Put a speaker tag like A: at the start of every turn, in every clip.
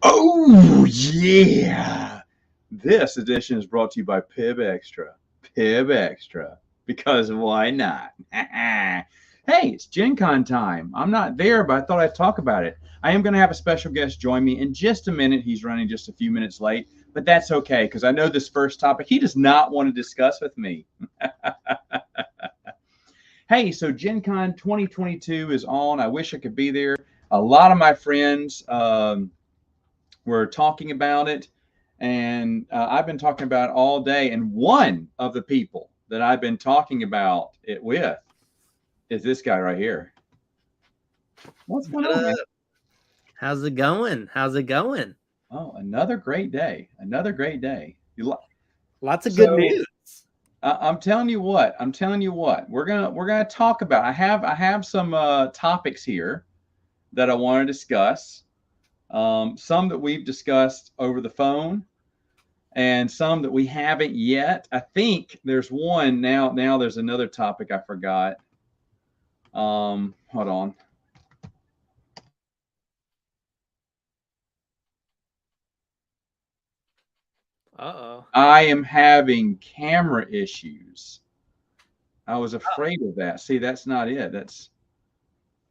A: Oh, yeah. This edition is brought to you by Pib Extra. Pib Extra. Because why not? Hey, it's Gen Con time. I'm not there, but I thought I'd talk about it. I am going to have a special guest join me in just a minute. He's running just a few minutes late, but that's okay because I know this first topic he does not want to discuss with me. Hey, so Gen Con 2022 is on. I wish I could be there. A lot of my friends were talking about it, and I've been talking about it all day. And one of the people that I've been talking about it with is this guy right here. What's going on, man?
B: How's it going? How's it going?
A: Oh, another great day. Another great day.
B: Lots of good news.
A: I'm telling you what. We're gonna talk about. I have some topics here that I want to discuss. Some that we've discussed over the phone, and some that we haven't yet. I think there's one now. Now there's another topic I forgot. Hold on.
B: Uh-oh.
A: I am having camera issues. I was afraid of that. See, that's not it. That's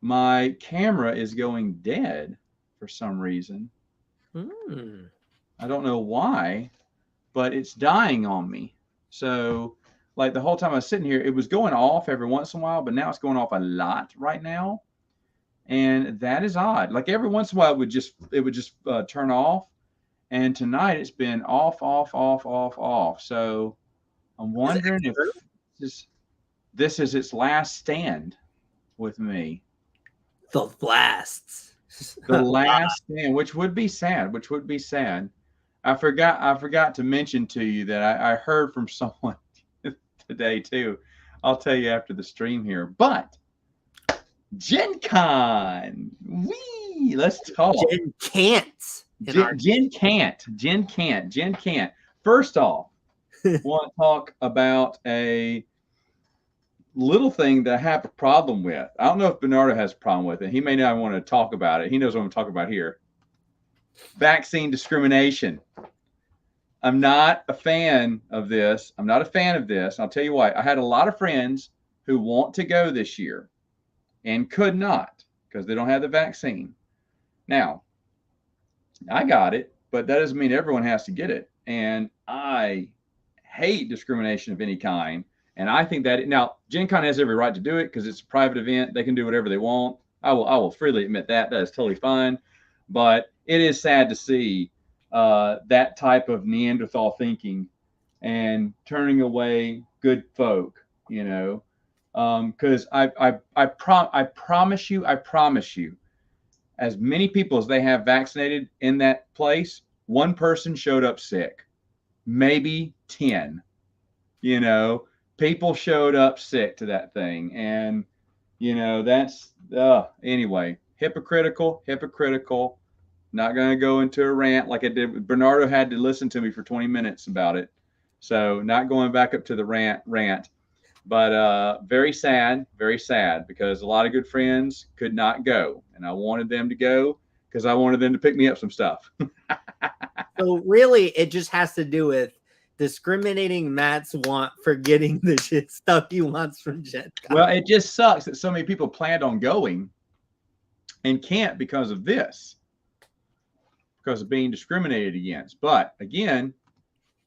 A: my camera is going dead for some reason. I don't know why, but it's dying on me. So, like the whole time I was sitting here, it was going off every once in a while, but now it's going off a lot right now, and that is odd. Like every once in a while, it would just turn off, and tonight it's been off, off, off, off, off. So I'm wondering if this is its last stand with me.
B: The last
A: stand, which would be sad. I forgot to mention to you that I heard from someone today too. I'll tell you after the stream here. But Gen Con, let's talk. Gen can't. First off, I want to talk about a little thing that I have a problem with. I don't know if Bernardo has a problem with it. He may not want to talk about it. He knows what I'm talking about here. Vaccine discrimination. I'm not a fan of this. I'll tell you why. I had a lot of friends who want to go this year and could not because they don't have the vaccine. Now, I got it, but that doesn't mean everyone has to get it. And I hate discrimination of any kind. And I think that now Gen Con has every right to do it because it's a private event. They can do whatever they want. I will freely admit that. That is totally fine. But it is sad to see that type of Neanderthal thinking and turning away good folk, because I promise you, as many people as they have vaccinated in that place, one person showed up sick, maybe 10, people showed up sick to that thing. And, that's, anyway, hypocritical. Not going to go into a rant like I did. Bernardo had to listen to me for 20 minutes about it. So not going back up to the rant, but very sad because a lot of good friends could not go. And I wanted them to go because I wanted them to pick me up some stuff.
B: So really, it just has to do with discriminating Matt's want for getting the shit stuff he wants from Gen Con.
A: Well, it just sucks that so many people planned on going and can't because of this, because of being discriminated against. But again,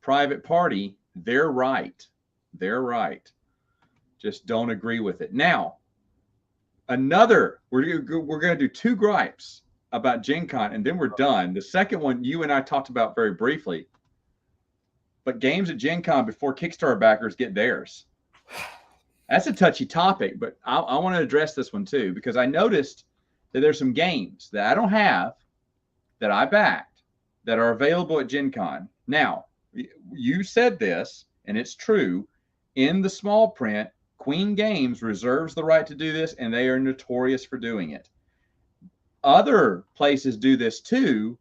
A: private party, they're right. Just don't agree with it. Now, we're going to do two gripes about Gen Con, and then we're done. The second one you and I talked about very briefly. But games at Gen Con before Kickstarter backers get theirs. That's a touchy topic, but I want to address this one too, because I noticed that there's some games that I don't have that I backed that are available at Gen Con. Now, you said this, and it's true. In the small print, Queen Games reserves the right to do this, and they are notorious for doing it. Other places do this too,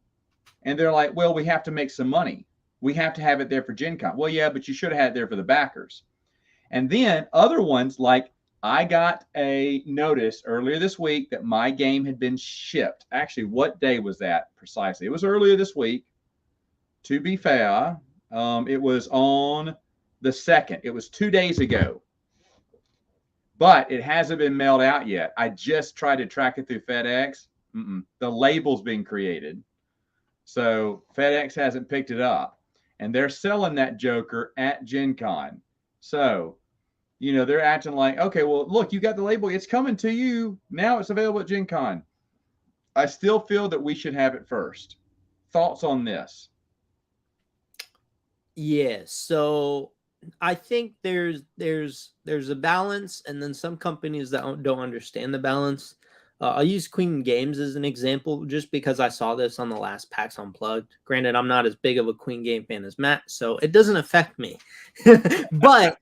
A: and they're like, well, we have to make some money. We have to have it there for Gen Con. Well, yeah, but you should have had it there for the backers. And then other ones like I got a notice earlier this week that my game had been shipped. Actually, what day was that precisely? It was earlier this week. To be fair, it was on the 2nd. It was 2 days ago, but it hasn't been mailed out yet. I just tried to track it through FedEx. The label's being created. So FedEx hasn't picked it up. And they're selling that Joker at Gen Con. So, they're acting like, okay, well, look, you got the label. It's coming to you. Now it's available at Gen Con. I still feel that we should have it first. Thoughts on this?
B: Yeah, so I think there's a balance, and then some companies that don't understand the balance. I'll use Queen Games as an example, just because I saw this on the last PAX Unplugged. Granted, I'm not as big of a Queen Game fan as Matt, so it doesn't affect me. But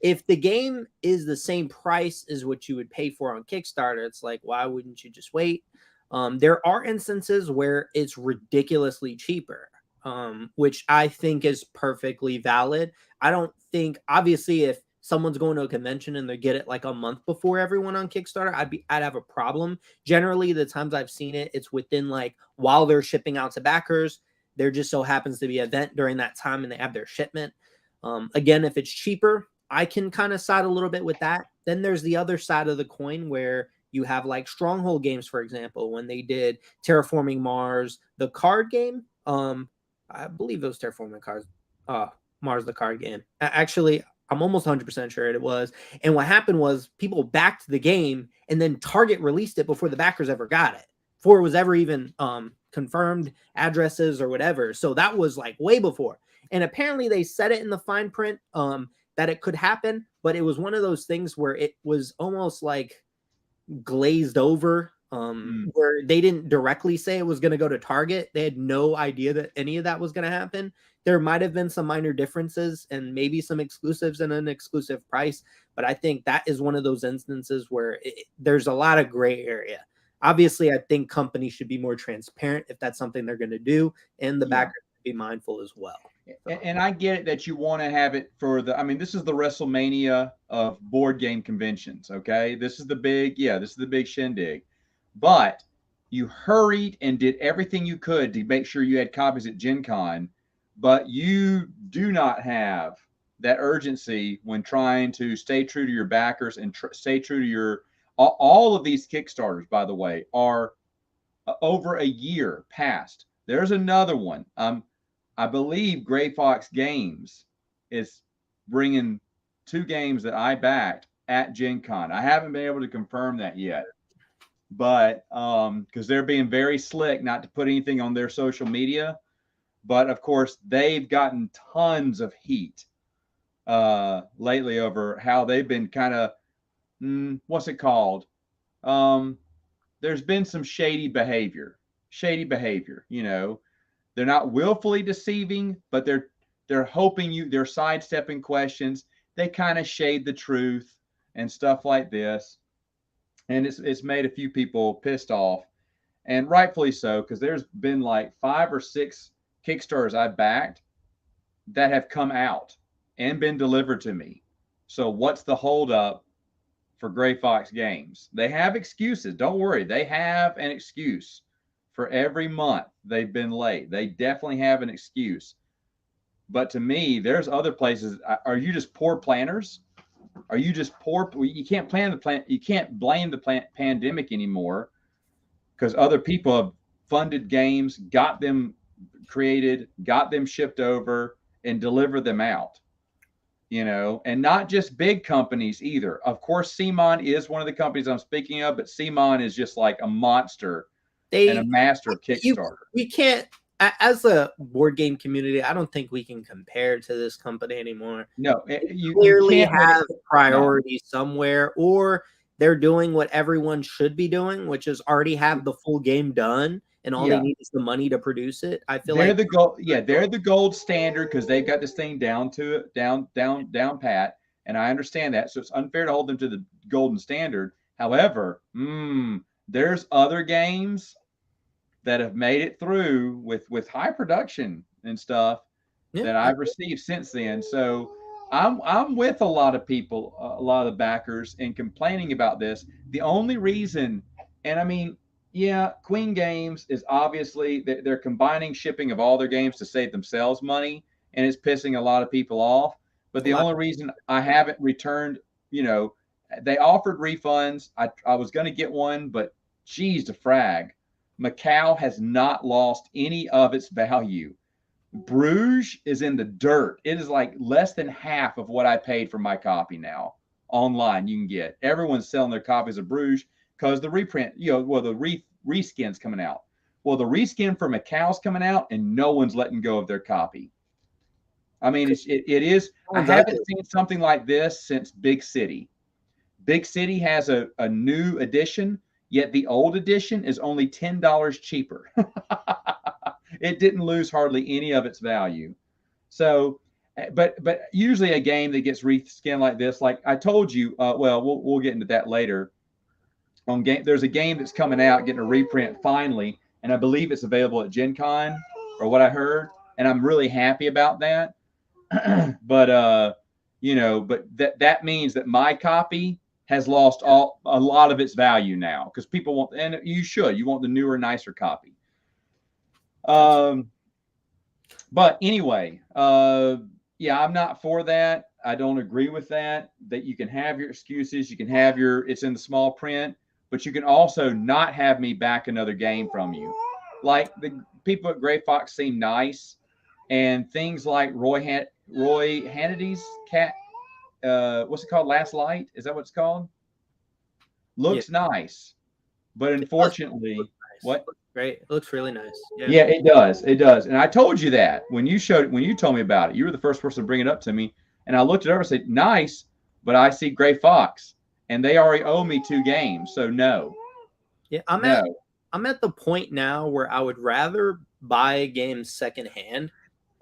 B: if the game is the same price as what you would pay for on Kickstarter, it's like, why wouldn't you just wait? There are instances where it's ridiculously cheaper, which I think is perfectly valid. I don't think, obviously, if someone's going to a convention and they get it like a month before everyone on Kickstarter, I'd have a problem. Generally, the times I've seen it, it's within like while they're shipping out to backers. There just so happens to be an event during that time and they have their shipment. Again, if it's cheaper, I can kind of side a little bit with that. Then there's the other side of the coin where you have like Stronghold Games, for example, when they did Terraforming Mars, the card game. I believe those Terraforming cards, Mars the card game. Actually, I'm almost 100% sure it was. And what happened was people backed the game, and then Target released it before the backers ever got it, before it was ever even confirmed addresses or whatever. So that was like way before. And apparently they said it in the fine print that it could happen, but it was one of those things where it was almost like glazed over, where they didn't directly say it was going to go to Target. They had no idea that any of that was going to happen. There might have been some minor differences and maybe some exclusives and an exclusive price, but I think that is one of those instances where there's a lot of gray area. Obviously, I think companies should be more transparent if that's something they're going to do, and the backers should be mindful as well.
A: And I get it that you want to have it for this is the WrestleMania of board game conventions, okay? This is the big shindig. But you hurried and did everything you could to make sure you had copies at Gen Con, but you do not have that urgency when trying to stay true to your backers and stay true to your, all of these Kickstarters, by the way, are over a year past. There's another one. I believe Gray Fox Games is bringing 2 games that I backed at Gen Con. I haven't been able to confirm that yet, but because they're being very slick not to put anything on their social media. But of course, they've gotten tons of heat lately over how they've been kind of, what's it called? There's been some shady behavior. They're not willfully deceiving, but they're hoping they're sidestepping questions. They kind of shade the truth and stuff like this. And it's made a few people pissed off, and rightfully so, because there's been like 5 or 6 Kickstarters I backed that have come out and been delivered to me. So what's the holdup for Gray Fox Games? They have excuses. Don't worry. They have an excuse. For every month they've been late. They definitely have an excuse. But to me, there's other places. Are you just poor planners? Are you just poor? You can't plan the plan. You can't blame the pandemic anymore, because other people have funded games, got them created, got them shipped over, and delivered them out. And not just big companies either. Of course, CMON is one of the companies I'm speaking of, but CMON is just like a monster. And a master of Kickstarter.
B: We can't, as a board game community, I don't think we can compare to this company anymore.
A: No,
B: you clearly have priorities somewhere, or they're doing what everyone should be doing, which is already have the full game done, and all they need is the money to produce it. I feel
A: they're the gold. Yeah, they're the gold standard because they've got this thing down pat, and I understand that. So it's unfair to hold them to the golden standard. However, there's other games that have made it through with high production and stuff that I've received since then. So I'm with a lot of people, a lot of the backers, in complaining about this. The only reason, and I mean, yeah, Queen Games is obviously they're combining shipping of all their games to save themselves money, and it's pissing a lot of people off. But
B: A
A: the
B: lot.
A: only reason I haven't returned, they offered refunds. I was going to get one, but geez, to frag, Macau has not lost any of its value. Bruges is in the dirt. It is like less than half of what I paid for my copy now online. You can get everyone's selling their copies of Bruges because the reprint, the reskin's coming out. Well, the reskin for Macau's coming out, and no one's letting go of their copy. I mean, it is. I haven't seen something like this since Big City. Big City has a new edition, yet the old edition is only $10 cheaper. It didn't lose hardly any of its value. So, but usually a game that gets reskinned like this, like I told you, we'll get into that later. There's a game that's coming out, getting a reprint finally, and I believe it's available at Gen Con, or what I heard, and I'm really happy about that. But that means that my copy has lost a lot of its value now, because people want, and you want the newer, nicer copy. But anyway, yeah, I'm not for that. I don't agree with that. That you can have your excuses, you can have it's in the small print, but you can also not have me back another game from you. Like the people at Gray Fox seem nice, and things like Roy Hannity's cat, what's it called? Last Light? Is that what it's called? Looks nice, but unfortunately,
B: nice.
A: what?
B: Great. It looks really nice.
A: Yeah, it does. It does. And I told you that when you told me about it. You were the first person to bring it up to me. And I looked it over and said, nice, but I see Gray Fox. And they already owe me 2 games. So no.
B: Yeah, I'm at the point now where I would rather buy a game secondhand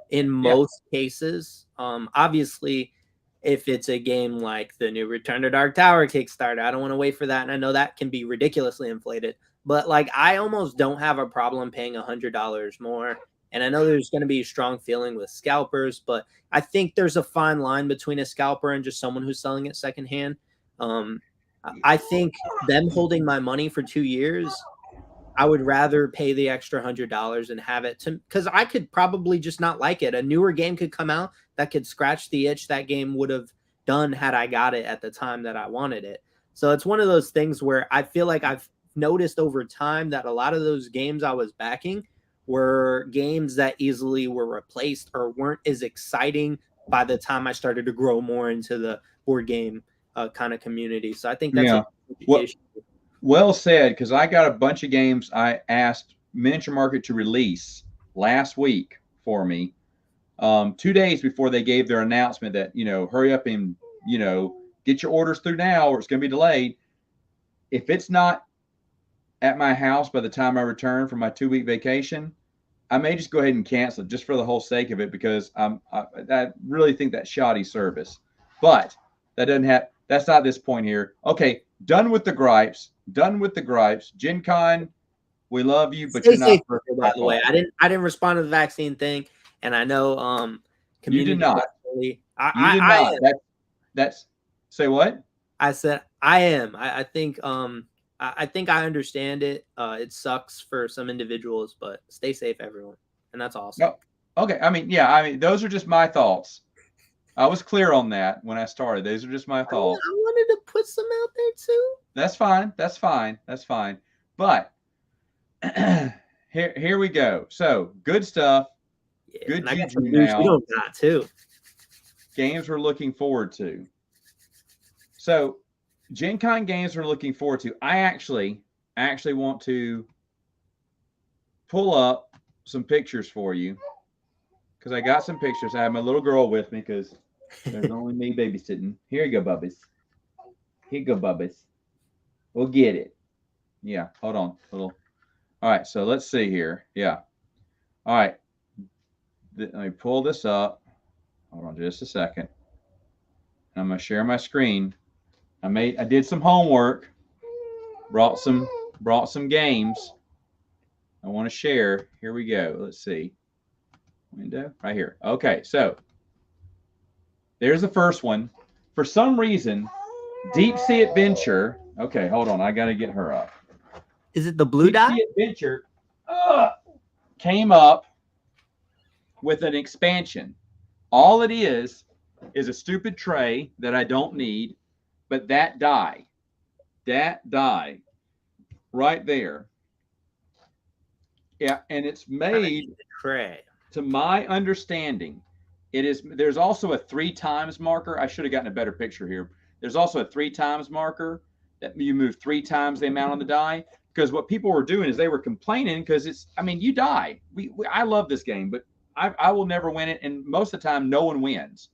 B: in most cases. Obviously, if it's a game like the new Return to Dark Tower Kickstarter, I don't want to wait for that. And I know that can be ridiculously inflated. But like, I almost don't have a problem paying $100 more. And I know there's going to be a strong feeling with scalpers, but I think there's a fine line between a scalper and just someone who's selling it secondhand. I think them holding my money for 2 years, I would rather pay the extra $100 and have it because I could probably just not like it. A newer game could come out that could scratch the itch that game would have done had I got it at the time that I wanted it. So it's one of those things where I feel like I've noticed over time that a lot of those games I was backing were games that easily were replaced or weren't as exciting by the time I started to grow more into the board game kind of community. So I think that's
A: well said, because I got a bunch of games I asked Miniature Market to release last week for me, 2 days before they gave their announcement that, hurry up and, get your orders through now or it's going to be delayed. If it's not at my house by the time I return from my 2-week vacation, I may just go ahead and cancel it just for the whole sake of it, because I really think that's shoddy service. But that's not this point here. Okay, done with the gripes. Gen Con, we love you, but you're not perfect.
B: By the way, I didn't respond to the vaccine thing, and I know
A: you did not.
B: You did not.
A: That's say what?
B: I said I am. I think I think I understand it. It sucks for some individuals, but stay safe, everyone, and that's awesome.
A: Oh, okay, I mean, those are just my thoughts. I was clear on that when I started. Those are just my thoughts.
B: I wanted to put some out there too.
A: That's fine. But here we go. So good stuff.
B: Yeah,
A: good juju now.
B: We don't got too.
A: Games we're looking forward to. So Gen Con games we're looking forward to. I actually want to pull up some pictures for you, because I got some pictures. I have my little girl with me because there's only me babysitting. Here you go, Bubbies. We'll get it. Yeah, hold on. All right, so let's see here. Yeah. All right. Let me pull this up. Hold on just a second. I'm going to share my screen. I did some homework. Brought some games I want to share. Here we go. Let's see. Window right here. Okay, so There's the first one. For some reason, Deep Sea Adventure. Okay, hold on. I got to get her up.
B: Is it the blue
A: Deep
B: dot?
A: Sea Adventure came up with an expansion. All it is a stupid tray that I don't need, but that die right there. Yeah, and it's made,
B: tray.
A: to my understanding, it is. There's also a 3 times marker. I should have gotten a better picture here. There's also a 3 times marker that you move 3 times the amount on the die. Because what people were doing is they were complaining because it's. I mean, you die. I love this game, but I will never win it, and most of the time, no one wins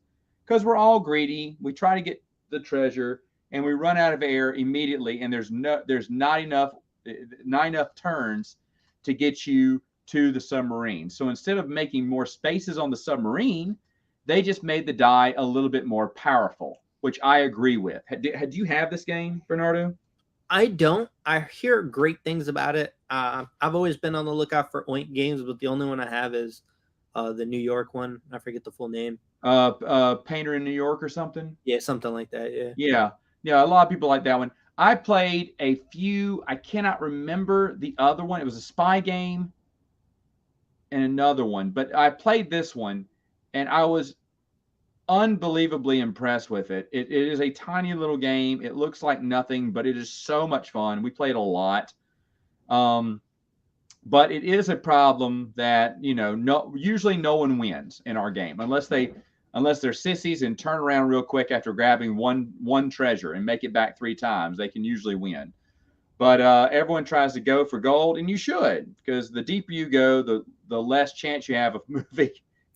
A: because we're all greedy. We try to get the treasure, and we run out of air immediately, and there's not enough turns to get you to the submarine. So instead of making more spaces on the submarine, they just made the die a little bit more powerful, which I agree with. Had you have this game, Bernardo?
B: I don't. I hear great things about it. I've always been on the lookout for Oink games, but the only one I have is the New York one. I forget the full name.
A: Painter in New York or something?
B: Yeah, something like that, yeah.
A: Yeah, a lot of people like that one. I played a few. I cannot remember the other one. It was a spy game and another one, but I played this one, and I was unbelievably impressed with it. It is a tiny little game. It looks like nothing, but it is so much fun. We played a lot. But it is a problem that, usually no one wins in our game unless they're sissies and turn around real quick after grabbing one treasure and make it back 3 times. They can usually win. But everyone tries to go for gold, and you should, because the deeper you go, the less chance you have of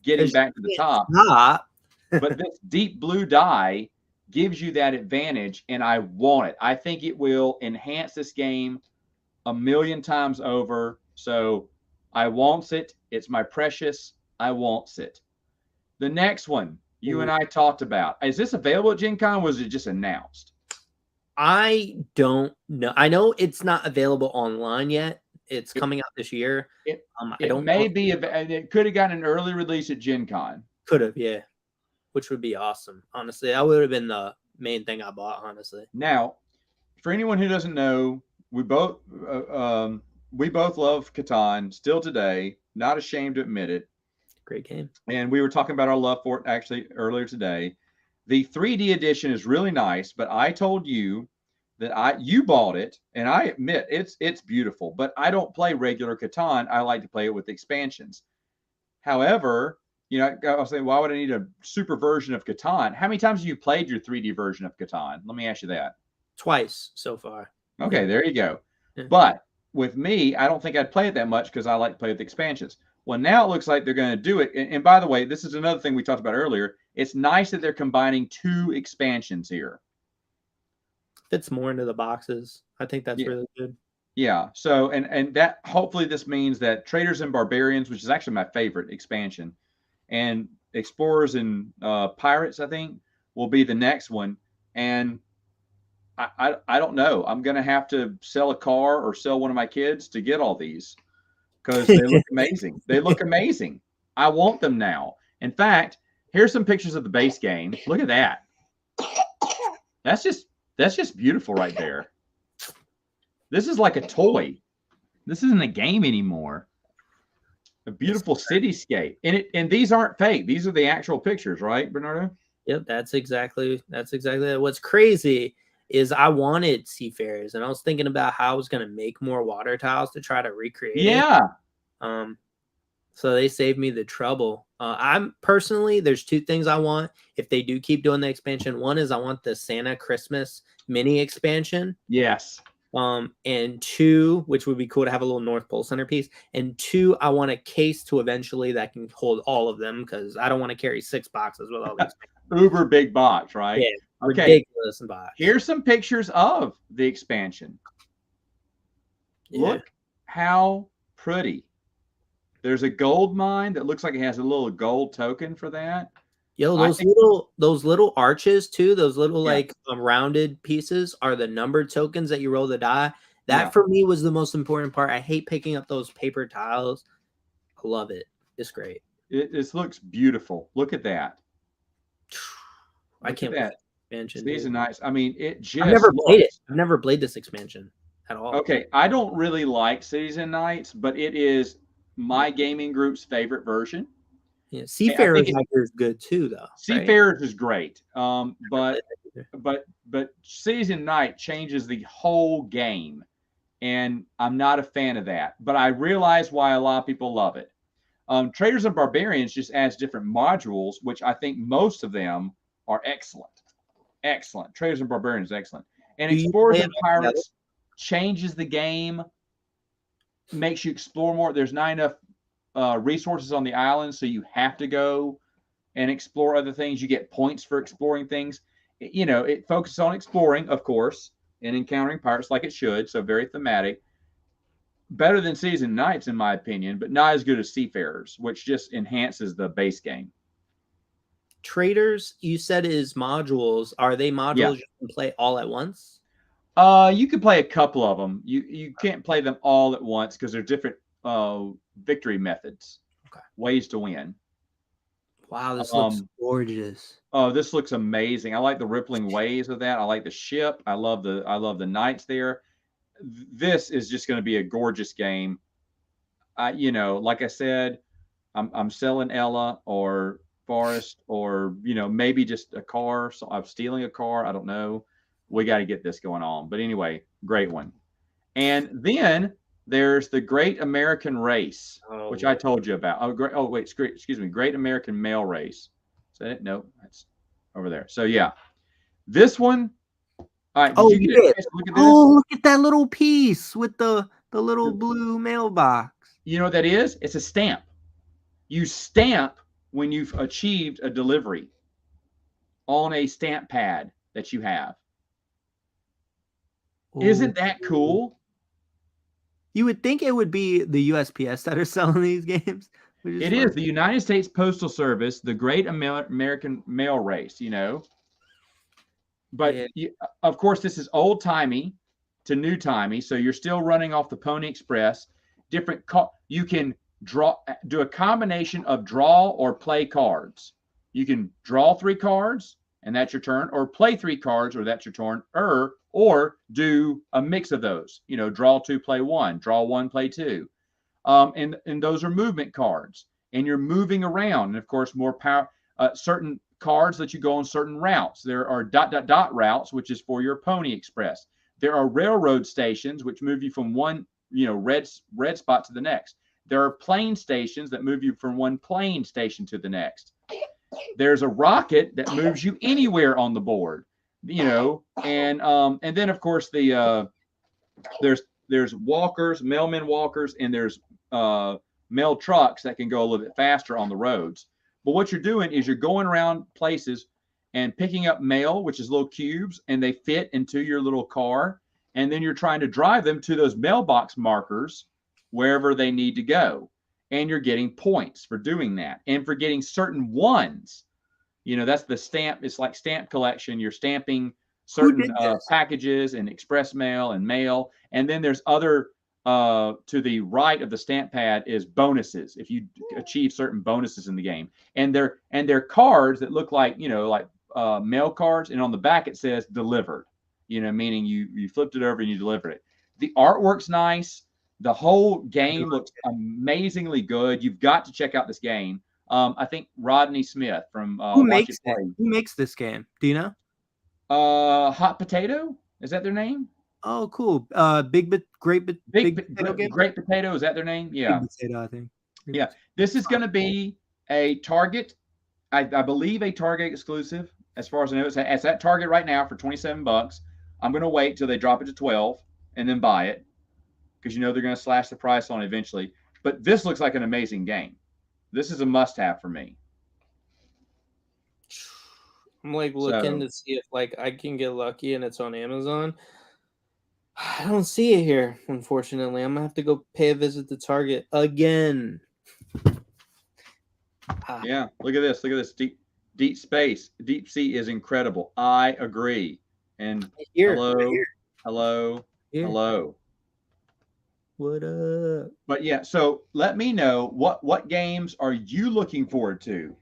A: getting back to the top. But this deep blue die gives you that advantage, and I want it. I think it will enhance this game 1,000,000 times over. So I wants it. It's my precious. I wants it. The next one you and I talked about. Is this available at Gen Con, or was it just announced?
B: I don't know. I know it's not available online yet. It's coming out this year.
A: It could have gotten an early release at Gen Con.
B: Could have, yeah. Which would be awesome. Honestly, that would have been the main thing I bought, honestly.
A: Now, for anyone who doesn't know, we both love Catan still today. Not ashamed to admit it.
B: Great game.
A: And we were talking about our love for it actually earlier today. The 3D edition is really nice, but I told you that you bought it, and I admit it's beautiful, but I don't play regular Catan. I like to play it with expansions. However, I was saying, why would I need a super version of Catan? How many times have you played your 3D version of Catan? Let me ask you that.
B: Twice so far.
A: Okay, there you go. Yeah. But with me, I don't think I'd play it that much because I like to play with expansions. Well, now it looks like they're going to do it. And by the way, this is another thing we talked about earlier. It's nice that they're combining 2 expansions here.
B: Fits more into the boxes. I think that's really good.
A: Yeah. So, and that hopefully this means that Traders and Barbarians, which is actually my favorite expansion, and Explorers and Pirates, I think, will be the next one. And I don't know. I'm going to have to sell a car or sell one of my kids to get all these because they look amazing. They look amazing. I want them now. In fact, here's some pictures of the base game. Look at that. That's just beautiful right there. This is like a toy. This isn't a game anymore. A beautiful cityscape. And these aren't fake. These are the actual pictures, right, Bernardo?
B: Yep, that's exactly it. What's crazy is I wanted seafarers, and I was thinking about how I was going to make more water tiles to try to recreate it. So they saved me the trouble. I'm personally, there's 2 things I want if they do keep doing the expansion. One is I want the Santa Christmas mini expansion.
A: Yes.
B: And 2, which would be cool to have a little North Pole centerpiece. And 2, I want a case to eventually that can hold all of them because I don't want to carry 6 boxes with all these.
A: Uber big box, right?
B: Yeah. Okay. Ridiculous box.
A: Here's some pictures of the expansion. Yeah. Look how pretty. There's a gold mine that looks like it has a little gold token for that.
B: Yo, those little arches too, those little rounded pieces are the numbered tokens that you roll the die. That for me was the most important part. I hate picking up those paper tiles. I love it. It's great.
A: It looks beautiful. Look at that.
B: I
A: Look at
B: can't wait for
A: that.
B: the expansion,
A: Season
B: dude.
A: nights. I mean, it just
B: I've never played it.
A: looks.
B: I've never played this expansion at all.
A: Okay, I don't really like season nights, but it is my gaming group's favorite version.
B: Yeah,
A: I
B: Seafarers
A: think
B: I hear is good too, though. Right?
A: Seafarers is great.
B: Never played that either.
A: But season night changes the whole game, and I'm not a fan of that. But I realize why a lot of people love it. Traders and Barbarians just adds different modules, which I think most of them are excellent. Excellent. Traders and Barbarians, excellent. And
B: Do you
A: Explorers
B: play
A: and
B: it all together?
A: Pirates changes the game, makes you explore more. There's not enough resources on the island, so you have to go and explore other things. You get points for exploring things. You know, it focuses on exploring, of course, and encountering pirates like it should. So very thematic. Better than Season Nights, in my opinion, but not as good as Seafarers, which just enhances the base game.
B: Traders, you said is modules. Are they modules you can play all at once?
A: You can play a couple of them. You can't play them all at once because they're different victory methods, ways to win.
B: Wow, this looks gorgeous.
A: Oh, this looks amazing. I like the rippling waves of that. I like the ship. I love the knights there. This is just going to be a gorgeous game. You know, like I said, I'm selling Ella or Forrest or maybe just a car. So I'm stealing a car. I don't know. We got to get this going on. But anyway, great one. And then there's the Great American Race, which I told you about. Excuse me, Great American Male Race. Is that it? No, that's over there. So yeah, this one. All right. Did you get a chance to look at this?
B: Oh, look at that little piece with the little blue mailbox.
A: You know what that is? It's a stamp. You stamp when you've achieved a delivery on a stamp pad that you have. Isn't that cool?
B: You would think it would be the USPS that are selling these games.
A: It is the United States Postal Service, the Great American Mail Race, But of course, this is old timey to new timey, so you're still running off the Pony Express. You can do a combination of draw or play cards. You can draw 3 cards, and that's your turn, or play 3 cards, or that's your turn, or do a mix of those. Draw 2, play 1, draw 1, play 2. And those are movement cards, and you're moving around. And of course, more power. Certain cards let you go on certain routes. There are ... routes, which is for your Pony Express. There are railroad stations, which move you from one red spot to the next. There are plane stations that move you from one plane station to the next. There's a rocket that moves you anywhere on the board, and then of course there's walkers, mailmen walkers, and there's mail trucks that can go a little bit faster on the roads. But what you're doing is you're going around places and picking up mail, which is little cubes, and they fit into your little car, and then you're trying to drive them to those mailbox markers wherever they need to go. And you're getting points for doing that. And for getting certain ones, that's the stamp. It's like stamp collection. You're stamping certain packages and express mail and mail. And then there's other, to the right of the stamp pad is bonuses if you achieve certain bonuses in the game. And they're cards that look like, mail cards. And on the back it says delivered, meaning you flipped it over and you delivered it. The artwork's nice. The whole game looks amazingly good. You've got to check out this game. I think Rodney Smith from
B: Who makes this game? Do you know?
A: Hot Potato, is that their name?
B: Oh, cool. Big
A: Potato, is that their name? Yeah.
B: Big Potato, I think.
A: Yeah. This is going to be a Target, I believe a Target exclusive. As far as I know, it's at Target right now for $27. I'm going to wait till they drop it to 12 and then buy it, because they're going to slash the price on it eventually. But this looks like an amazing game. This is a must-have for me.
B: I'm looking to see if I can get lucky and it's on Amazon. I don't see it here, unfortunately. I'm gonna have to go pay a visit to Target again.
A: Yeah, look at this. Look at this. Deep space. Deep sea is incredible. I agree. And hello.
B: What up?
A: But yeah, so let me know what games are you looking forward to?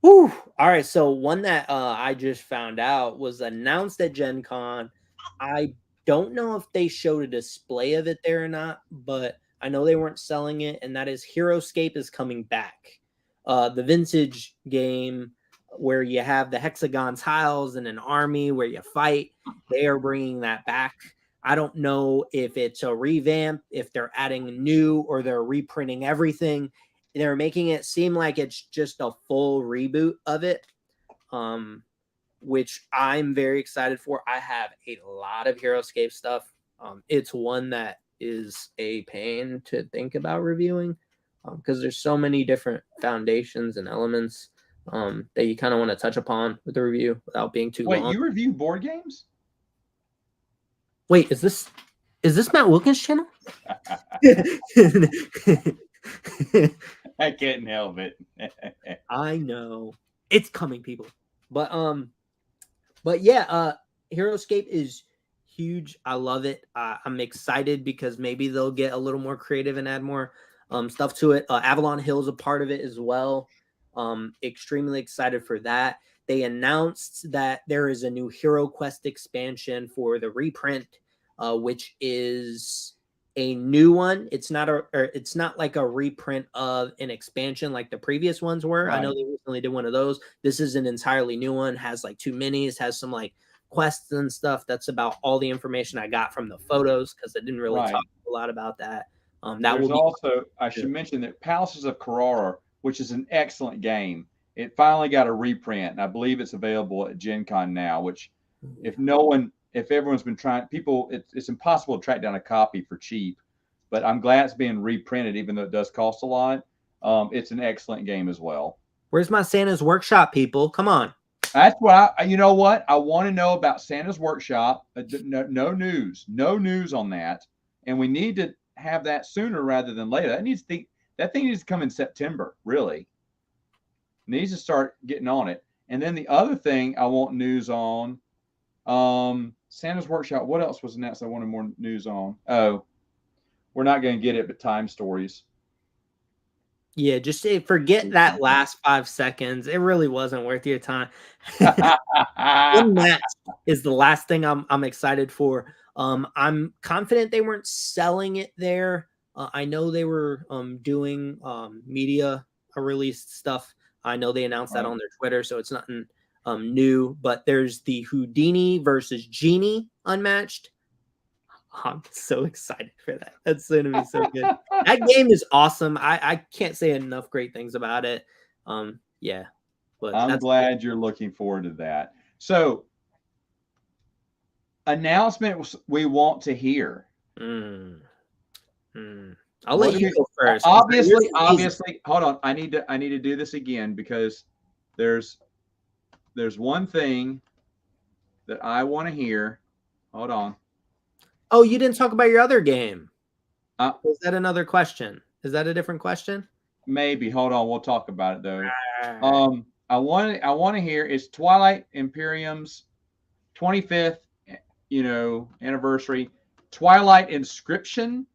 B: Whew. All right, so one that I just found out was announced at Gen Con. I don't know if they showed a display of it there or not, but I know they weren't selling it, and that is HeroScape is coming back. The vintage game where you have the hexagon tiles and an army where you fight, they are bringing that back. I don't know if it's a revamp, if they're adding new, or they're reprinting everything. They're making it seem like it's just a full reboot of it, which I'm very excited for. I have a lot of HeroScape stuff. It's one that is a pain to think about reviewing because there's so many different foundations and elements that you kind of want to touch upon with the review without being too long.
A: Wait, you review board games?
B: Wait, is this Matt Wilkins' channel?
A: I couldn't help it.
B: I know it's coming, people. But yeah, HeroScape is huge. I love it. I'm excited because maybe they'll get a little more creative and add more stuff to it. Avalon Hill is a part of it as well. Extremely excited for that. They announced that there is a new Hero Quest expansion for the reprint, which is a new one. It's not like a reprint of an expansion like the previous ones were. Right. I know they recently did one of those. This is an entirely new one. Has like 2 minis, has some like quests and stuff. That's about all the information I got from the photos because I didn't really talk a lot about that.
A: There's also, I should mention that Palaces of Carrara, which is an excellent game, it finally got a reprint, and I believe it's available at Gen Con now, which if everyone's been trying, it's impossible to track down a copy for cheap, but I'm glad it's being reprinted, even though it does cost a lot. It's an excellent game as well.
B: Where's my Santa's Workshop, people? Come on.
A: That's what you know what? I want to know about Santa's Workshop. No news on that. And we need to have that sooner rather than later. That thing needs to come in September, really. Needs to start getting on it. And then the other thing I want news on, Santa's Workshop. What else was announced I wanted more news on? Oh, we're not going to get it, but Time Stories.
B: Yeah, just forget that last 5 seconds. It really wasn't worth your time. That is the last thing I'm excited for. I'm confident they weren't selling it there. I know they were doing media released stuff. I know they announced that on their Twitter, so it's nothing new. But there's the Houdini versus Genie Unmatched. I'm so excited for that. That's going to be so good. That game is awesome. I can't say enough great things about it. Yeah. But
A: I'm glad you're looking forward to that. So, announcements we want to hear.
B: I'll let you go first.
A: Obviously, hold on. I need to do this again because there's one thing that I want to hear. Hold on.
B: Oh, you didn't talk about your other game. Is that another question? Is that a different question?
A: Maybe. Hold on. We'll talk about it though. I want to hear is Twilight Imperium's 25th, anniversary. Twilight Inscription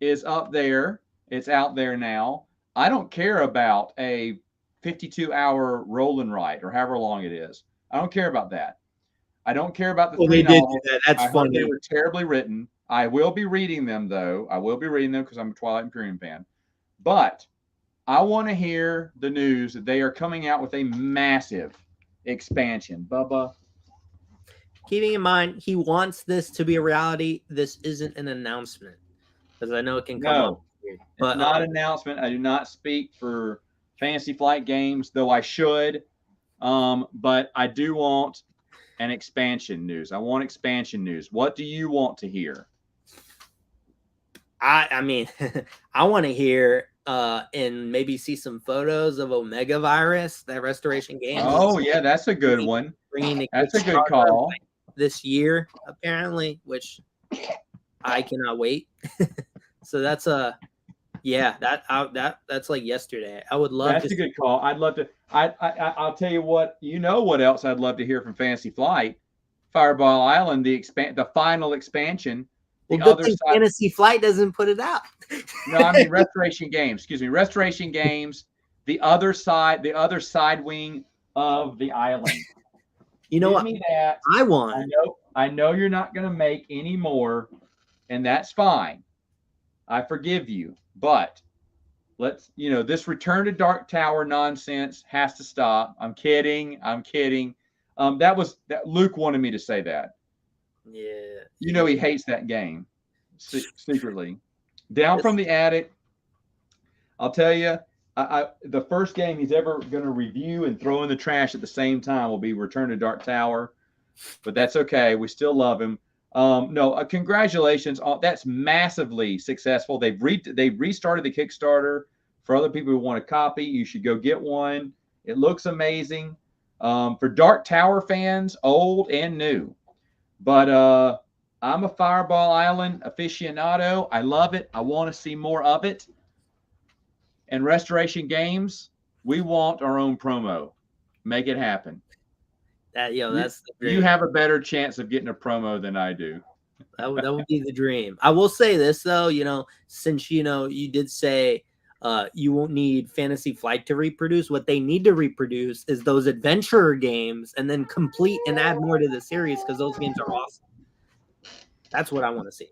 A: is up there. It's out there now. I don't care about a 52-hour roll and write or however long it is. I don't care about that. I don't care about the 3 novels.
B: That's funny.
A: They were terribly written. I will be reading them, though. I will be reading them because I'm a Twilight Imperium fan. But I want to hear the news that they are coming out with a massive expansion. Bubba.
B: Keeping in mind, he wants this to be a reality. This isn't an announcement. Because I know it can come up.
A: But it's not an announcement. I do not speak for Fantasy Flight Games, though I should. But I do want an expansion news. I want expansion news. What do you want to hear?
B: I mean, I want to hear and maybe see some photos of Omega Virus, that Restoration Games.
A: Oh, yeah, that's a good one. That's a good call.
B: This year, apparently, which I cannot wait. So that's that's like yesterday. I would love.
A: That's a good call. I'd love to. I'll tell you what. You know what else I'd love to hear from Fantasy Flight? Fireball Island, the final expansion.
B: The other side. Fantasy Flight doesn't put it out.
A: No, I mean Restoration Games. Excuse me, Restoration Games. the other side wing of the island.
B: You know
A: Give
B: what?
A: me that.
B: I want.
A: I know you're not going to make any more, and that's fine. I forgive you, but let's, this Return to Dark Tower nonsense has to stop. I'm kidding. That Luke wanted me to say that.
B: Yeah.
A: He hates that game secretly. Down from the Attic. I'll tell you, the first game he's ever going to review and throw in the trash at the same time will be Return to Dark Tower, but that's okay. We still love him. No, congratulations. That's massively successful. They've restarted the Kickstarter. For other people who want a copy, you should go get one. It looks amazing. For Dark Tower fans, old and new. But I'm a Fireball Island aficionado. I love it. I want to see more of it. And Restoration Games, we want our own promo. Make it happen.
B: That's the dream.
A: You have a better chance of getting a promo than I do.
B: That would be the dream. I will say this though, since you did say you won't need Fantasy Flight to reproduce. What they need to reproduce is those adventurer games, and then complete and add more to the series, because those games are awesome. That's what I want to see.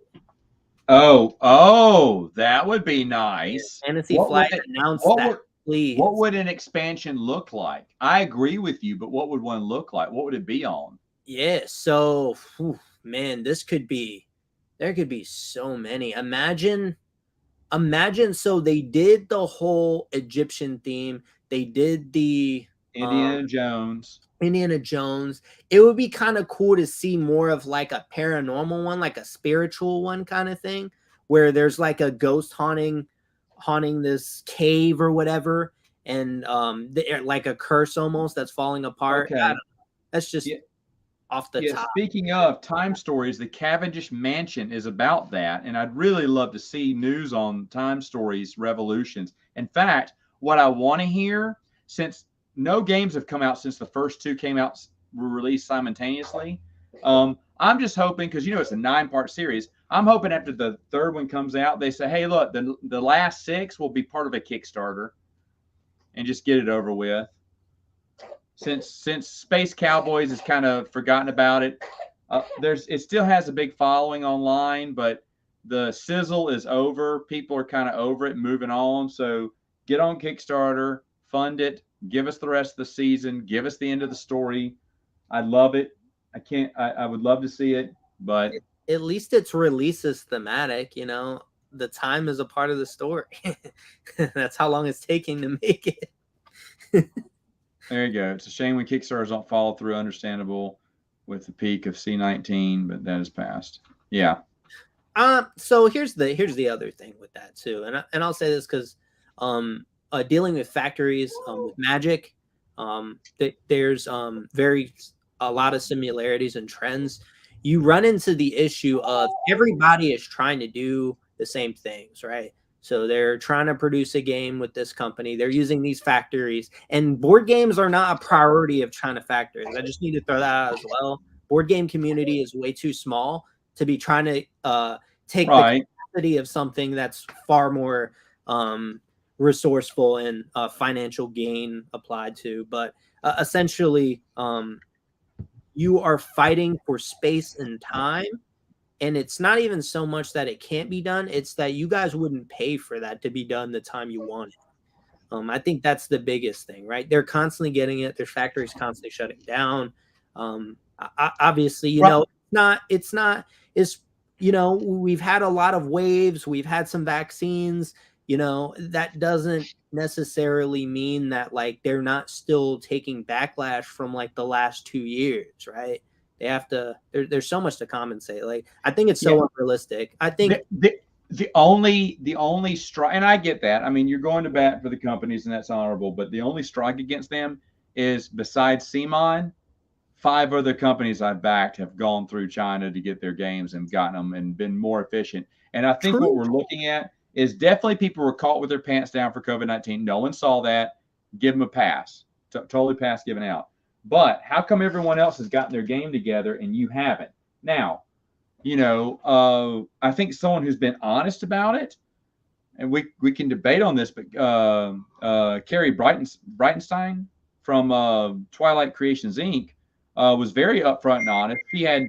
A: Oh, that would be nice.
B: Fantasy Flight announced that. Please.
A: What would an expansion look like? I agree with you, but what would one look like? What would it be on?
B: Yeah, so man, there could be so many. Imagine, so they did the whole Egyptian theme. They did the
A: Indiana Jones.
B: It would be kind of cool to see more of like a paranormal one, like a spiritual one kind of thing, where there's like a ghost haunting this cave or whatever, and like a curse almost that's falling apart.
A: Okay.
B: That's just off the top.
A: Speaking of Time Stories, the Cavendish Mansion is about that, and I'd really love to see news on Time Stories Revolutions. In fact, what I want to hear, since no games have come out since the first two were released simultaneously, I'm just hoping, because it's a 9-part series, I'm hoping after the third one comes out, they say, hey, look, the last 6 will be part of a Kickstarter, and just get it over with. Since Space Cowboys has kind of forgotten about it, it still has a big following online, but the sizzle is over. People are kind of over it, moving on. So get on Kickstarter, fund it, give us the rest of the season, give us the end of the story. I love it. I would love to see it, but
B: at least its release is thematic. The time is a part of the story. That's how long it's taking to make it.
A: There you go. It's a shame when Kickstarters don't follow through. Understandable with the peak of C19, but that has passed. Yeah.
B: So here's the other thing with that too, and I'll say this because dealing with factories with Magic, there's a lot of similarities and trends. You run into the issue of everybody is trying to do the same things, right? So they're trying to produce a game with this company. They're using these factories, and board games are not a priority of China factories. I just need to throw that out as well. Board game community is way too small to be trying to take the capacity of something that's far more resourceful and financial gain applied to. But essentially, you are fighting for space and time. And it's not even so much that it can't be done. It's that you guys wouldn't pay for that to be done the time you want it. I think that's the biggest thing, right? They're constantly getting it. Their factories constantly shutting down. Obviously, we've had a lot of waves. We've had some vaccines, that doesn't necessarily mean that like they're not still taking backlash from like the last 2 years, right? They have to. There's so much to compensate. Like I think it's so unrealistic. I think
A: the only strike, and I get that. I mean, you're going to bat for the companies, and that's honorable. But the only strike against them is, besides CMON, 5 other companies I've backed have gone through China to get their games and gotten them and been more efficient. And I think what we're looking at is definitely people were caught with their pants down for COVID-19. No one saw that. Give them a pass. Totally pass given out. But how come everyone else has gotten their game together and you haven't? Now, I think someone who's been honest about it, and we can debate on this, but Carrie Breitenstein from Twilight Creations Inc. Was very upfront and honest. She had,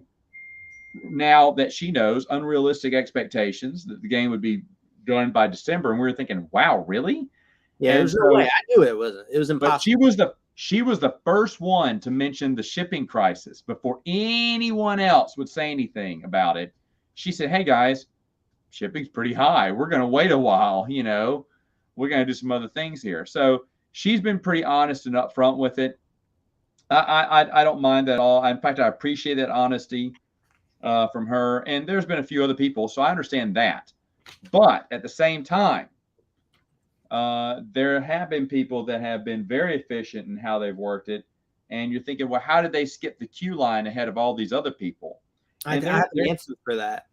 A: now that she knows, unrealistic expectations that the game would be done by December, and we were thinking, wow, really?
B: Yeah,
A: And
B: there's no way. I knew it wasn't. It was impossible.
A: But she was the first one to mention the shipping crisis before anyone else would say anything about it. She said, "Hey guys, shipping's pretty high. We're going to wait a while. We're going to do some other things here." So she's been pretty honest and upfront with it. I don't mind that at all. In fact, I appreciate that honesty from her. And there's been a few other people, so I understand that. But at the same time, there have been people that have been very efficient in how they've worked it. And you're thinking, well, how did they skip the queue line ahead of all these other people?
B: I have an answer for that.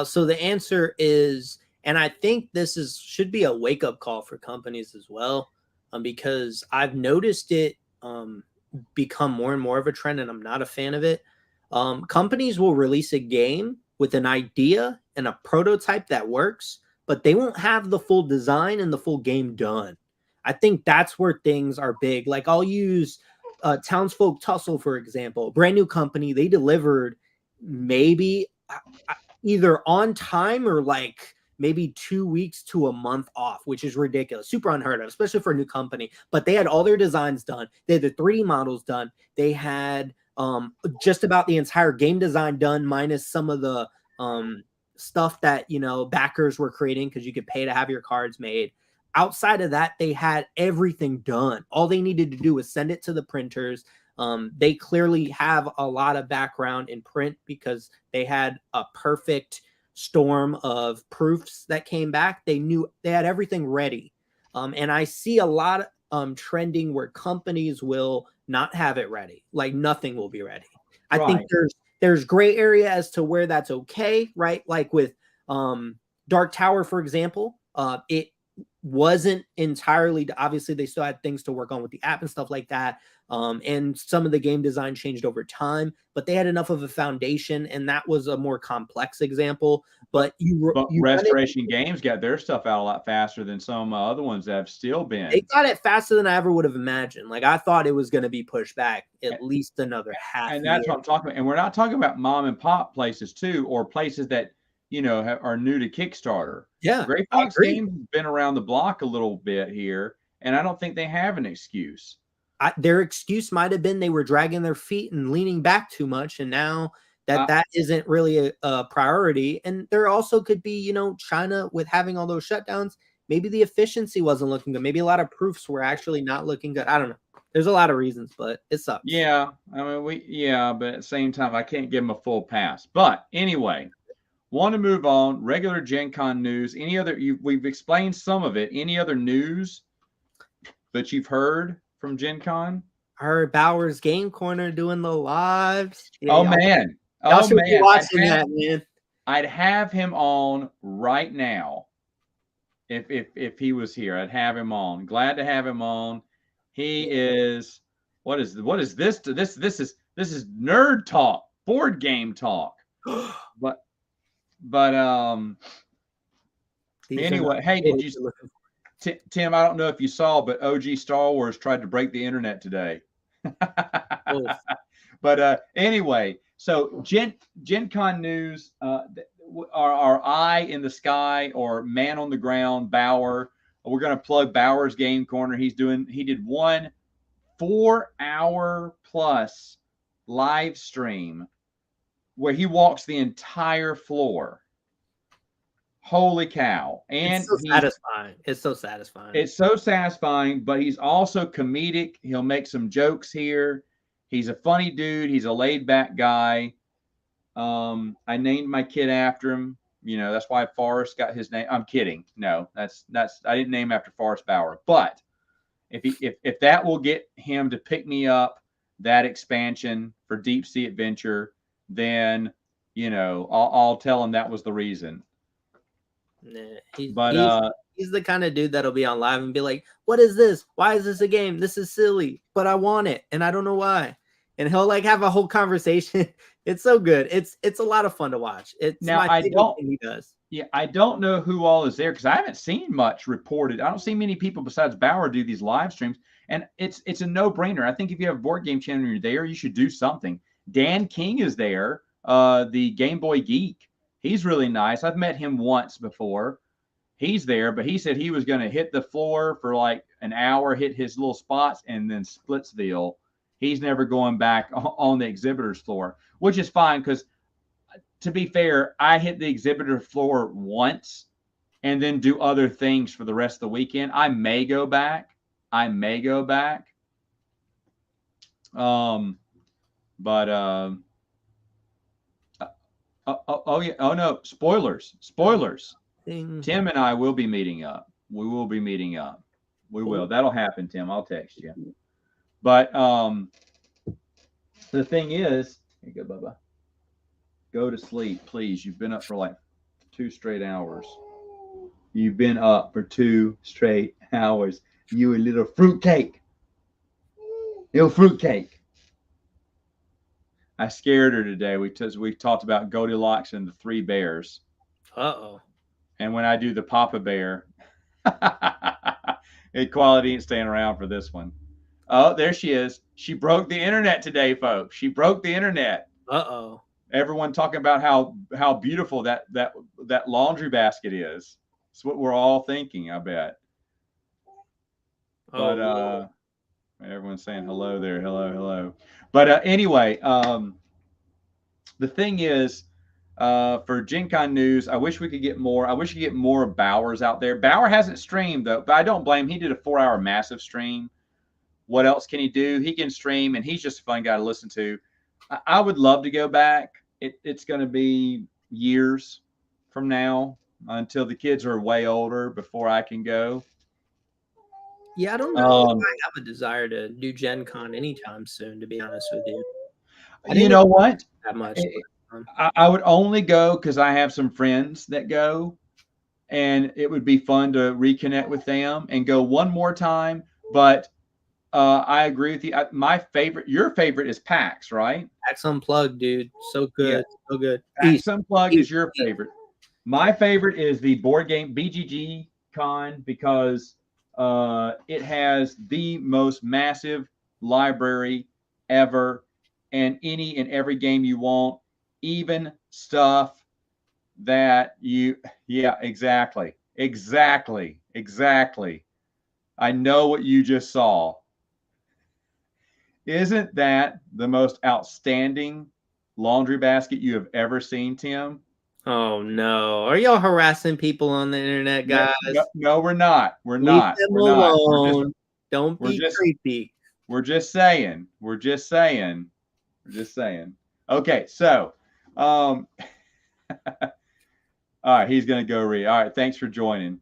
B: So the answer is, and I think this should be a wake-up call for companies as well, because I've noticed it become more and more of a trend, and I'm not a fan of it. Companies will release a game with an idea and a prototype that works, but they won't have the full design and the full game done. I think that's where things are big. Like, I'll use Townsfolk Tussle, for example. Brand new company. They delivered maybe either on time or like maybe 2 weeks to a month off, which is ridiculous. Super unheard of, especially for a new company. But they had all their designs done. They had the 3D models done. They had just about the entire game design done, minus some of the stuff that, backers were creating, because you could pay to have your cards made. Outside of that, they had everything done. All they needed to do was send it to the printers. They clearly have a lot of background in print because they had a perfect storm of proofs that came back. They knew they had everything ready. And I see a lot trending where companies will not have it ready. Like, nothing will be ready. I think there's gray area as to where that's okay, right? Like with Dark Tower, for example, it wasn't entirely, obviously they still had things to work on with the app and stuff like that. And some of the game design changed over time, but they had enough of a foundation, and that was a more complex example. But
A: Restoration Games got their stuff out a lot faster than some other ones that have still been.
B: They got it faster than I ever would have imagined. Like, I thought it was going to be pushed back at least another half.
A: And that's what I'm talking about. And we're not talking about mom and pop places too, or places that are new to Kickstarter.
B: Yeah,
A: Gray Fox Games has been around the block a little bit here, and I don't think they have an excuse.
B: Their excuse might have been they were dragging their feet and leaning back too much, and now that isn't really a priority. And there also could be, China with having all those shutdowns, maybe the efficiency wasn't looking good. Maybe a lot of proofs were actually not looking good. I don't know. There's a lot of reasons, but it sucks.
A: Yeah, I mean, but at the same time, I can't give them a full pass. But anyway, want to move on. Regular Gen Con news. Any other? We've explained some of it. Any other news that you've heard from Gen Con?
B: I heard Bauer's Game Corner doing the lives.
A: Yeah, oh man!
B: Y'all should be watching that, man.
A: I'd have him on right now if he was here. I'd have him on. Glad to have him on. He is. What is this? This is nerd talk, board game talk. But anyway, hey, did you? Tim, I don't know if you saw, but OG Star Wars tried to break the internet today. But anyway, so Gen Con news, our eye in the sky or man on the ground, Bauer. We're going to plug Bauer's Game Corner. He did 1 4-hour plus live stream where he walks the entire floor. Holy cow. And
B: it's so satisfying. It's so satisfying.
A: It's so satisfying, but he's also comedic. He'll make some jokes here. He's a funny dude. He's a laid back guy. I named my kid after him. That's why Forrest got his name. I'm kidding. No, that's I didn't name after Forrest Bauer. But if that will get him to pick me up that expansion for Deep Sea Adventure, then I'll tell him that was the reason.
B: Nah, he's the kind of dude that'll be on live and be like, "What is this? Why is this a game? This is silly, but I want it, and I don't know why." And he'll have a whole conversation. It's so good. It's a lot of fun to watch. It's my favorite thing he does.
A: Yeah, I don't know who all is there because I haven't seen much reported. I don't see many people besides Bauer do these live streams, and it's a no brainer. I think if you have a board game channel and you're there, you should do something. Dan King is there, the Game Boy Geek. He's really nice. I've met him once before. He's there, but he said he was going to hit the floor for like an hour, hit his little spots, and then Splitsville. He's never going back on the exhibitor's floor, which is fine because to be fair, I hit the exhibitor floor once and then do other things for the rest of the weekend. I may go back. I may go back. But oh yeah, oh no, spoilers. Tim and I will be meeting up. We will be meeting up. We will. That'll happen, Tim. I'll text you. But the thing is, here you go, Bubba. Go to sleep, please. You've been up for like 2 straight hours. You've been up for 2 straight hours. You a little fruitcake. Little fruitcake. I scared her today. We talked about Goldilocks and the 3 bears.
B: Uh-oh.
A: And when I do the Papa Bear, equality ain't staying around for this one. Oh, there she is. She broke the internet today, folks. She broke the internet.
B: Uh-oh.
A: Everyone talking about how beautiful that laundry basket is. It's what we're all thinking, I bet. But everyone's saying hello there, hello. But anyway, the thing is, for Gen Con news, I wish we could get more. I wish we could get more of Bauer's out there. Bauer hasn't streamed though, but I don't blame him. He did a 4-hour massive stream. What else can he do? He can stream, and he's just a fun guy to listen to. I would love to go back. It's going to be years from now until the kids are way older before I can go.
B: Yeah, I don't know if I have a desire to do Gen Con anytime soon, to be honest with you.
A: You know what?
B: That much.
A: I would only go because I have some friends that go, and it would be fun to reconnect with them and go one more time. But I agree with you. Your favorite is PAX, right?
B: PAX Unplugged, dude. So good. Yeah. So good.
A: PAX Unplugged is your favorite. My favorite is the board game BGG Con because it has the most massive library ever, and any and every game you want, even stuff that exactly. I know what you just saw. Isn't that the most outstanding laundry basket you have ever seen, Tim?
B: Oh no! Are y'all harassing people on the internet, guys?
A: No, we're not. We're not.
B: Leave them alone. Don't be creepy.
A: We're just saying. Okay, so, all right, he's gonna go read. All right, thanks for joining.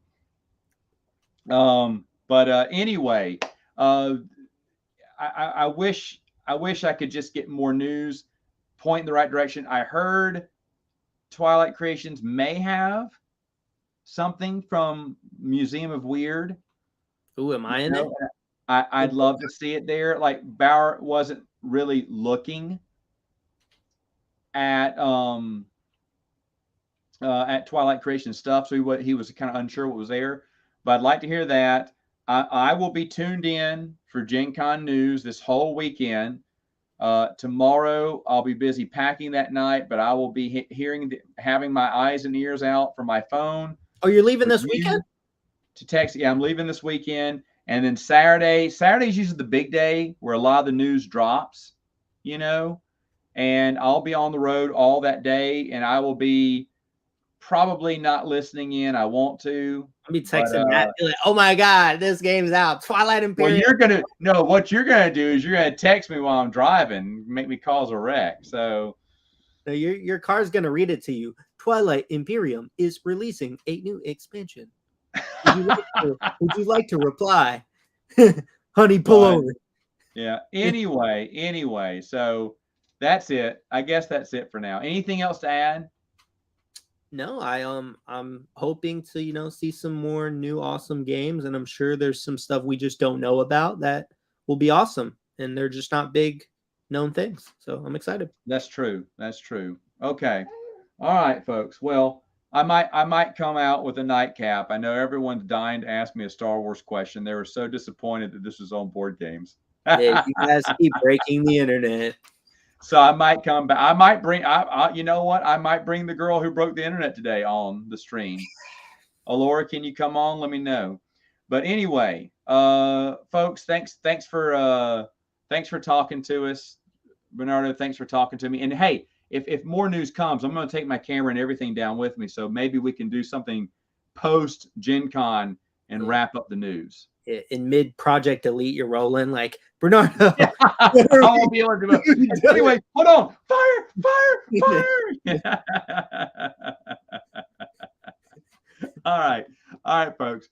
A: But anyway, I wish I could just get more news, point in the right direction. I heard Twilight Creations may have something from Museum of Weird.
B: Ooh, am I in it?
A: I'd love to see it there. Like Bauer wasn't really looking at Twilight Creation stuff, so he was kind of unsure what was there. But I'd like to hear that. I will be tuned in for Gen Con news this whole weekend. Tomorrow I'll be busy packing that night, but I will be having my eyes and ears out for my phone.
B: Oh, you're leaving this weekend?
A: To text. Yeah, I'm leaving this weekend. And then Saturday's usually the big day where a lot of the news drops, and I'll be on the road all that day, and I will be probably not listening in. I want to.
B: I'll be texting Matt, be like, oh my God, this game's out. Twilight Imperium.
A: Well, what you're gonna do is you're gonna text me while I'm driving, make me cause a wreck. So
B: your car's gonna read it to you. Twilight Imperium is releasing a new expansion. Would you like to reply? Honey, pull over.
A: Yeah. Anyway, so that's it. I guess that's it for now. Anything else to add?
B: No, I'm hoping to see some more new awesome games, and I'm sure there's some stuff we just don't know about that will be awesome, and they're just not big known things. So I'm excited.
A: That's true. Okay. All right, folks. Well, I might come out with a nightcap. I know everyone's dying to ask me a Star Wars question. They were so disappointed that this was on board games.
B: Yeah, you guys keep breaking the internet.
A: So I might come back. I might bring. You know what? I might bring the girl who broke the internet today on the stream. Alora, can you come on? Let me know. But anyway, folks, thanks for talking to us, Bernardo. Thanks for talking to me. And hey, if more news comes, I'm going to take my camera and everything down with me. So maybe we can do something post Gen Con and wrap up the news.
B: In mid Project Elite, you're rolling like Bernardo.
A: I won't be able to do it. Anyway, hold on. Fire. All right, folks.